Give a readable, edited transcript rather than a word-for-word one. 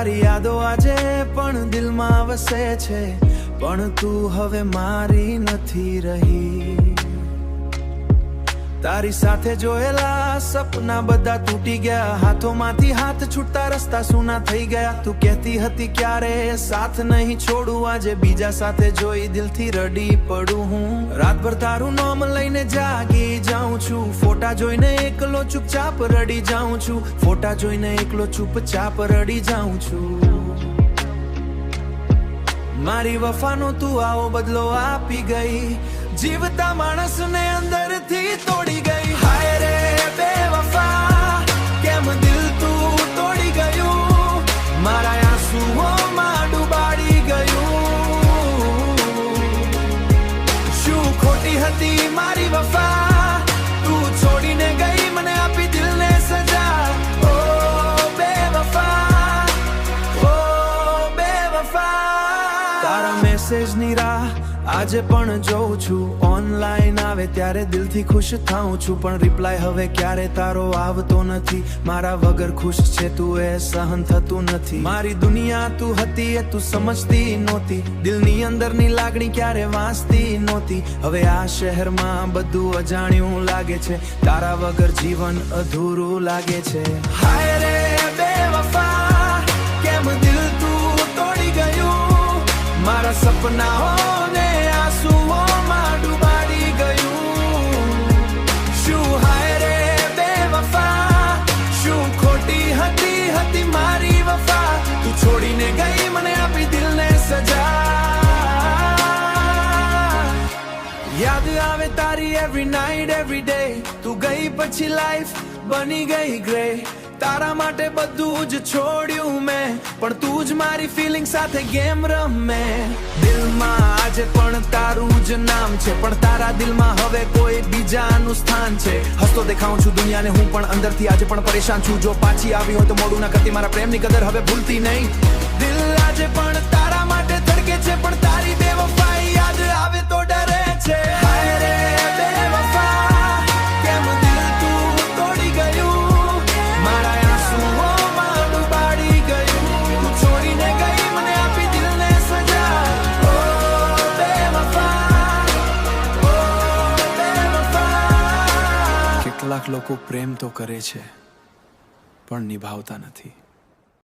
તારી યાદો આજે પણ દિલમાં વસે છે, પણ તું હવે મારી નથી રહી. તારી સાથે જોયેલા સપના બધા તૂટી ગયા, હાથોમાંથી હાથ છૂટતા રસ્તા સૂના થઈ ગયા. તું કહેતી હતી ક્યારે સાથ નહીં છોડું, આજે બીજા સાથે જોઈ દિલથી રડી પડું હું. રાતભર તારું નામ લઈને જાગી જાઉં છું, ફોટા જોઈને એકલો ચૂપચાપ રડી જાઉં છું, ફોટા જોઈને એકલો ચૂપચાપ રડી જાઉં છું. મારી વફાનો તું આવો બદલો આપી ગઈ, જીવતા માણસને અંદરથી તોડી ગઈ. હાય રે બેવફા, કેમ દિલ તું તોડી ગયું, મારા આંસુઓમાં ડૂબાડી ગયું. શું ખોટી હતી મારી વફા, તું છોડીને ગઈ મને આપી દિલને સજા. ઓ બેવફા, ઓ બેવફા. તારા મેસેજની રાહ આજે પણ જોઉં છું, ઓનલાઈન આવે ત્યારે દિલથી ખુશ થાઉં છું, પણ રિપ્લાય હવે ક્યારે તારો આવતો નથી. મારા વગર ખુશ છે તું એ સહન થતું નથી. મારી દુનિયા તું હતી એ તું સમજતી નહોતી, દિલની અંદરની લાગણી ક્યારે વાંચતી નહોતી. હવે આ શહેરમાં બધું અજાણ્યું લાગે છે, તારા વગર જીવન અધૂરું લાગે છે. હાય રે બેવફા, કેમ દિલ તું તોડી ગયું, મારા સપનાઓને આંસુઓમાં ડૂબાડી ગયું. શું હાય રે બેવફા, શું ખોટી હતી મારી વફા, તું છોડીને ગઈ મને આપી દિલને સજા. યાદ આવે તારી એવરી નાઇટ એવરી ડે, તું ગઈ પછી લાઈફ બની ગઈ ગ્રે. તારા માટે બધું જ છોડ્યું મેં, પણ તું જ મારી ફિલિંગ સાથે ગેમ રમે. દિલમાં આજે પણ તારું જ નામ છે, પણ તારા દિલમાં હવે કોઈ બીજાનું સ્થાન છે. હસતો દેખાઉં છું દુનિયાને હું, પણ અંદરથી આજે પણ પરેશાન છું. જો પાછી આવી હોય તો મોડું ના કરતી, મારા પ્રેમની કદર હવે ભૂલતી નહીં. દિલ આજે પણ તારા માટે ધડકે છે, પણ તારી બેવફાઈ યાદ આવે તો ડરે છે. હાય રે બેવફા, કેમ દિલ તું તોડી ગયું, મારા આંસુઓમાં ડૂબાડી ગયું. તું છોડીને ગઈ મને આપી દિલને સજા. ઓ બેવફા, ઓ બેવફા. કેટલાક લોકો પ્રેમ તો કરે છે પણ નિભાવતા નથી.